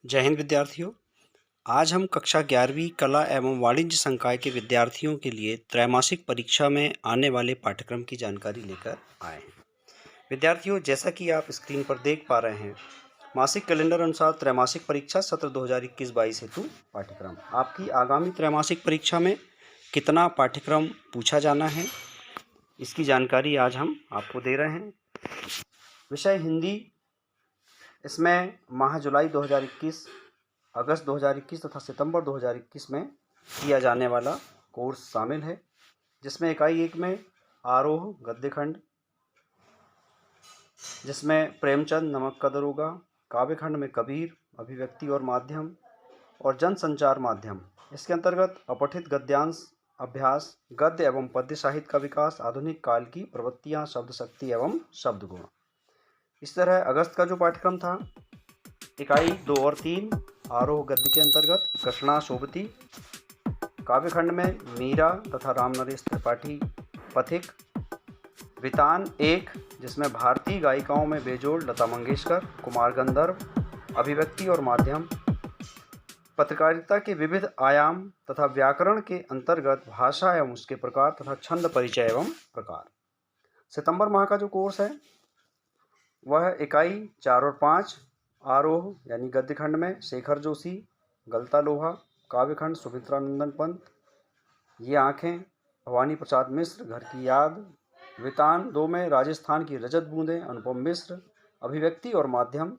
जय हिंद विद्यार्थियों। आज हम कक्षा 11वीं कला एवं वाणिज्य संकाय के विद्यार्थियों के लिए त्रैमासिक परीक्षा में आने वाले पाठ्यक्रम की जानकारी लेकर आए हैं। विद्यार्थियों, जैसा कि आप स्क्रीन पर देख पा रहे हैं, मासिक कैलेंडर अनुसार त्रैमासिक परीक्षा सत्र 2021-22 हेतु पाठ्यक्रम। आपकी आगामी त्रैमासिक परीक्षा में कितना पाठ्यक्रम पूछा जाना है, इसकी जानकारी आज हम आपको दे रहे हैं। विषय हिंदी, इसमें माह जुलाई 2021, अगस्त 2021 तथा सितंबर 2021 में किया जाने वाला कोर्स शामिल है, जिसमें इकाई 1 में आरोह गद्यखंड, जिसमें प्रेमचंद, नमक का दरोगा, काव्यखंड में कबीर, अभिव्यक्ति और माध्यम और जनसंचार माध्यम। इसके अंतर्गत अपठित गद्यांश अभ्यास, गद्य एवं पद्य साहित्य का विकास, आधुनिक काल की प्रवृत्तियाँ, शब्द शक्ति एवं शब्द गुण। इस तरह अगस्त का जो पाठ्यक्रम था, इकाई 2 और 3 आरोह गद्य के अंतर्गत कृष्णा शोभती, काव्यखंड में मीरा तथा रामनरेश त्रिपाठी पथिक, वितान 1 जिसमें भारतीय गायिकाओं में बेजोड़ लता मंगेशकर, कुमार गंधर्व, अभिव्यक्ति और माध्यम, पत्रकारिता के विविध आयाम तथा व्याकरण के अंतर्गत भाषा एवं उसके प्रकार तथा छंद परिचय एवं प्रकार। सितंबर माह का जो कोर्स है वह इकाई 4 और 5 आरोह यानी गद्यखंड में शेखर जोशी, गलता लोहा, काव्यखंड सुमित्रा नंदन पंत, ये आँखें, भवानी प्रसाद मिश्र, घर की याद, वितान 2 में राजस्थान की रजत बूंदें, अनुपम मिश्र, अभिव्यक्ति और माध्यम,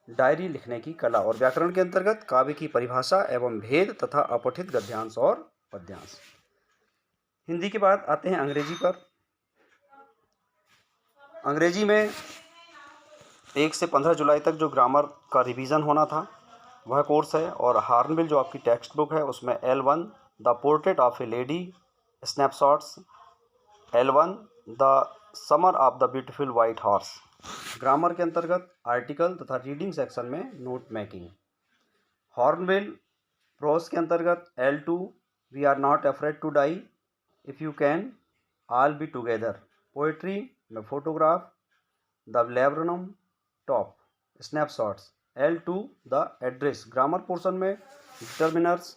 डायरी लिखने की कला और व्याकरण के अंतर्गत काव्य की परिभाषा एवं भेद तथा अपठित गद्यांश और पद्यांश। हिंदी के बाद आते हैं अंग्रेजी पर। अंग्रेजी में 1 से 15 जुलाई तक जो ग्रामर का रिवीजन होना था वह कोर्स है, और हार्नबिल जो आपकी टेक्स्ट बुक है उसमें L1 the portrait of a lady snapshots, L1 the summer of the beautiful white horse. Grammar के अंतर्गत आर्टिकल तथा रीडिंग सेक्शन में नोट मेकिंग। हॉर्नबिल प्रोस के अंतर्गत L2 we are not afraid to die, if you can all be together. Poetry में photograph, the laburnum top, snapshots, L2 the address. Grammar portion में determiners,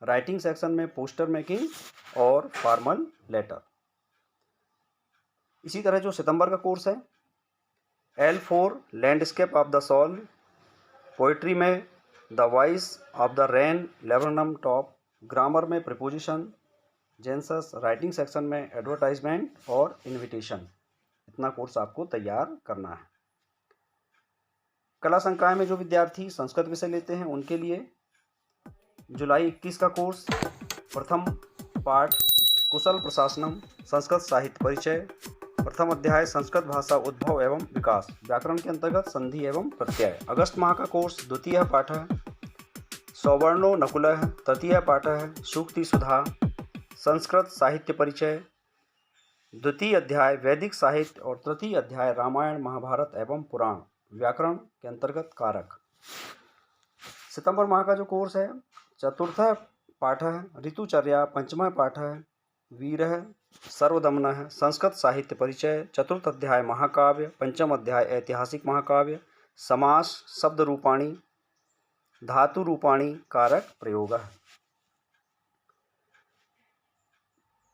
writing section में poster making और formal letter. इसी तरह जो सितंबर का course है L4 landscape of the soul, poetry में the voice of the rain, laburnum top. Grammar में प्रीपोजिशन, जेंसस, राइटिंग सेक्शन में एडवर्टाइजमेंट और इन्विटेशन। इतना कोर्स आपको तैयार करना है। कला संकाय में जो विद्यार्थी संस्कृत विषय लेते हैं उनके लिए जुलाई 21 का कोर्स, प्रथम पाठ कुशल प्रशासनम, संस्कृत साहित्य परिचय, प्रथम अध्याय संस्कृत भाषा उद्भव एवं विकास, व्याकरण के अंतर्गत संधि एवं प्रत्यय। अगस्त माह का कोर्स द्वितीय पाठ है सौवर्णो नकुलः, तृतीय पाठ है सूक्ति सुधा, संस्कृत साहित्य परिचय, द्वितीय अध्याय वैदिक साहित्य और तृतीय अध्याय रामायण महाभारत एवं पुराण, व्याकरण के अंतर्गत कारक। सितंबर माह का जो कोर्स है चतुर्थ पाठ है ऋतुचर्या, पंचम पाठ है वीर सर्वदमन है, संस्कृत साहित्य परिचय, चतुर्थ अध्याय महाकाव्य, पंचम अध्याय ऐतिहासिक महाकाव्य, समास, शब्द रूपाणी, धातु रूपाणी, कारक प्रयोग।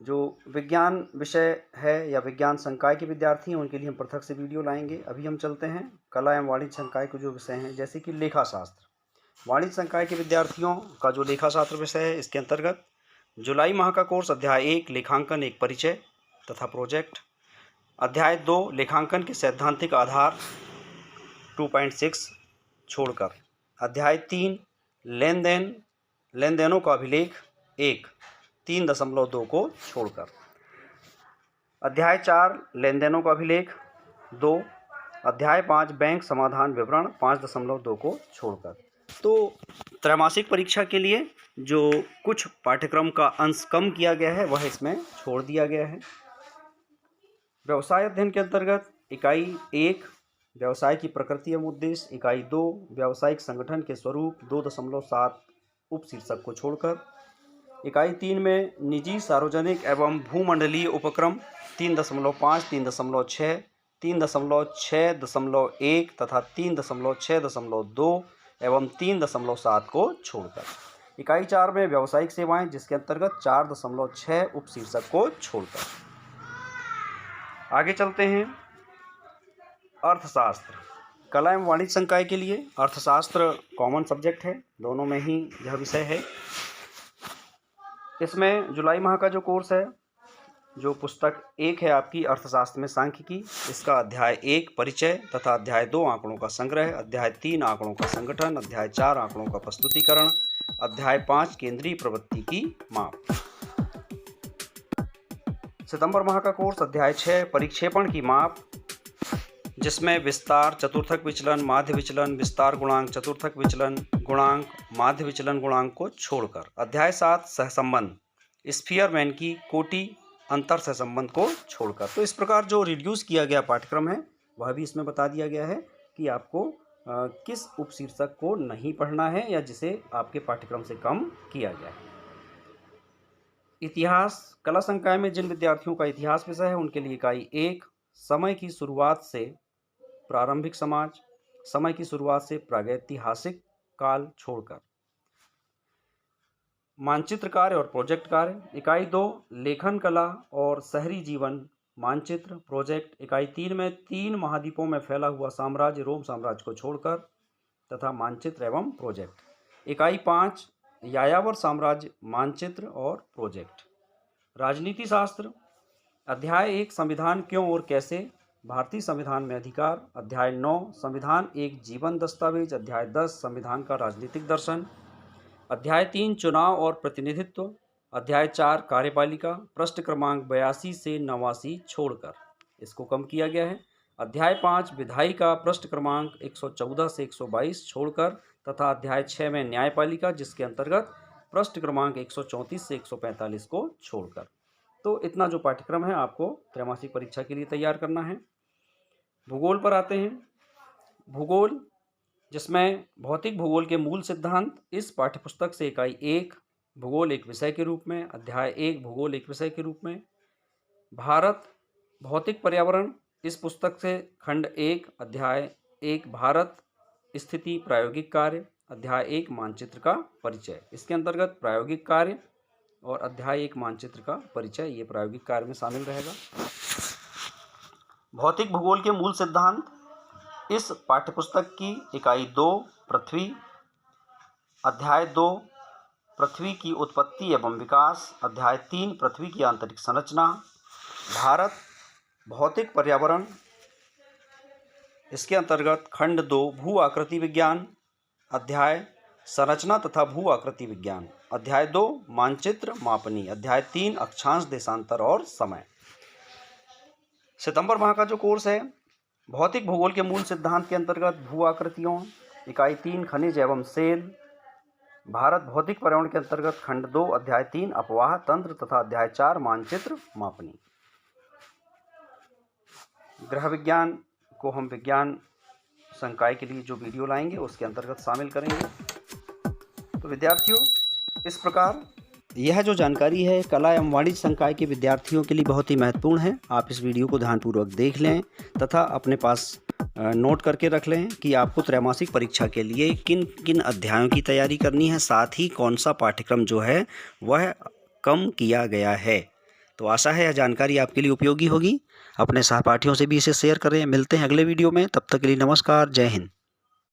जो विज्ञान विषय है या विज्ञान संकाय के विद्यार्थी हैं उनके लिए हम पृथक से वीडियो लाएंगे। अभी हम चलते हैं कला एवं वाणिज्य संकाय के जो विषय हैं, जैसे कि लेखा शास्त्र। वाणिज्य संकाय के विद्यार्थियों का जो लेखा शास्त्र विषय है, इसके अंतर्गत जुलाई माह का कोर्स अध्याय 1 लेखांकन एक परिचय तथा प्रोजेक्ट, अध्याय 2 लेखांकन के सैद्धांतिक आधार 2.6 छोड़कर, अध्याय 3 लेन देनों का अभिलेख 1 3.2 को छोड़कर, अध्याय 4 लेन देनों का अभिलेख 2, अध्याय 5 बैंक समाधान विवरण 5.2 को छोड़कर। तो त्रैमासिक परीक्षा के लिए जो कुछ पाठ्यक्रम का अंश कम किया गया है वह इसमें छोड़ दिया गया है। व्यवसाय अध्ययन के अंतर्गत इकाई 1 व्यवसाय की प्रकृति एवं उद्देश्य, इकाई 2 व्यावसायिक संगठन के स्वरूप 2.7 उपशीर्षक को छोड़कर, इकाई 3 में निजी, सार्वजनिक एवं भूमंडलीय उपक्रम 3.5, 3.6, 3.6.1 तथा 3.6.2 एवं 3.7 को छोड़कर। इकाई 4 में व्यावसायिक सेवाएं, जिसके अंतर्गत 4.6 उपशीर्षक को छोड़कर। आगे चलते हैं। अर्थशास्त्र, कला एवं वाणिज्य संकाय के लिए अर्थशास्त्र कॉमन सब्जेक्ट है, दोनों में ही यह विषय है। इसमें जुलाई माह का जो कोर्स है, जो पुस्तक 1 है आपकी अर्थशास्त्र में सांख्यिकी, इसका अध्याय 1 परिचय तथा अध्याय 2 आंकड़ों का संग्रह, अध्याय 3 आंकड़ों का संगठन, अध्याय 4 आंकड़ों का प्रस्तुतिकरण, अध्याय 5 केंद्रीय प्रवृत्ति की माप। सितंबर माह का कोर्स अध्याय 6 परिक्षेपण की माप, जिसमें विस्तार, चतुर्थक विचलन, माध्य विचलन, विस्तार गुणांक, चतुर्थक विचलन गुणांक, माध्य विचलन गुणांक को छोड़कर। अध्याय 7 सहसंबंध, स्फीयरमैन की कोटि अंतर सहसंबंध को छोड़कर। तो इस प्रकार जो रिड्यूस किया गया पाठ्यक्रम है वह भी इसमें बता दिया गया है कि आपको किस उपशीर्षक को नहीं पढ़ना है या जिसे आपके पाठ्यक्रम से कम किया गया है। इतिहास, कला संकाय में जिन विद्यार्थियों का इतिहास विषय है उनके लिए इकाई 1 समय की शुरुआत से प्रारंभिक समाज, समय की शुरुआत से प्रागैतिहासिक काल छोड़कर। मानचित्र कार्य और प्रोजेक्ट कार्य, इकाई 2 लेखन कला और शहरी जीवन मानचित्र प्रोजेक्ट। इकाई 3 में 3 महाद्वीपों में फैला हुआ साम्राज्य रोम साम्राज्य को छोड़कर तथा मानचित्र एवं प्रोजेक्ट। इकाई 5 यायावर साम्राज्य मानचित्र और प्रोजेक्ट। राजनीति शास्त्र, अध्याय 1 संविधान क्यों और कैसे, भारतीय संविधान में अधिकार, अध्याय 9 संविधान एक जीवन दस्तावेज, अध्याय 10 संविधान का राजनीतिक दर्शन, अध्याय 3 चुनाव और प्रतिनिधित्व, अध्याय 4 कार्यपालिका, पृष्ठ क्रमांक 82 से 89 छोड़कर, इसको कम किया गया है। अध्याय 5 विधायिका, पृष्ठ क्रमांक 114 से 122 छोड़कर तथा अध्याय 6 में न्यायपालिका, जिसके अंतर्गत पृष्ठ क्रमांक 134 से 145 को छोड़कर। तो इतना जो पाठ्यक्रम है आपको त्रैमासिक परीक्षा के लिए तैयार करना है। भूगोल पर आते हैं। भूगोल, जिसमें भौतिक भूगोल के मूल सिद्धांत, इस पाठ्यपुस्तक से इकाई 1 भूगोल एक विषय के रूप में, अध्याय 1 भूगोल एक विषय के रूप में। भारत भौतिक पर्यावरण, इस पुस्तक से खंड 1 अध्याय 1 भारत स्थिति प्रायोगिक कार्य, अध्याय 1 मानचित्र का परिचय, इसके अंतर्गत प्रायोगिक कार्य और अध्याय 1 मानचित्र का परिचय ये प्रायोगिक कार्य में शामिल रहेगा। भौतिक भूगोल के मूल सिद्धांत, इस पाठ्यपुस्तक की इकाई 2 पृथ्वी, अध्याय 2 पृथ्वी की उत्पत्ति एवं विकास, अध्याय 3 पृथ्वी की आंतरिक संरचना। भारत भौतिक पर्यावरण, इसके अंतर्गत खंड 2 भू आकृति विज्ञान, अध्याय संरचना तथा भू आकृति विज्ञान, अध्याय 2 मानचित्र मापनी, अध्याय 3 अक्षांश देशांतर और समय। सितंबर माह का जो कोर्स है भौतिक भूगोल के मूल सिद्धांत के अंतर्गत भू आकृतियों, इकाई 3 खनिज एवं सेल। भारत भौतिक पर्यावरण के अंतर्गत खंड 2 अध्याय 3 अपवाह तंत्र तथा अध्याय 4 मानचित्र मापनी। ग्रह विज्ञान को हम विज्ञान संकाय के लिए जो वीडियो लाएंगे उसके अंतर्गत शामिल करेंगे। तो विद्यार्थियों, इस प्रकार यह जो जानकारी है कला एवं वाणिज्य संकाय के विद्यार्थियों के लिए बहुत ही महत्वपूर्ण है। आप इस वीडियो को ध्यानपूर्वक देख लें तथा अपने पास नोट करके रख लें कि आपको त्रैमासिक परीक्षा के लिए किन किन अध्यायों की तैयारी करनी है, साथ ही कौन सा पाठ्यक्रम जो है वह कम किया गया है। तो आशा है यह जानकारी आपके लिए उपयोगी होगी। अपने सहपाठियों से भी इसे शेयर करें। मिलते हैं अगले वीडियो में, तब तक के लिए नमस्कार, जय हिंद।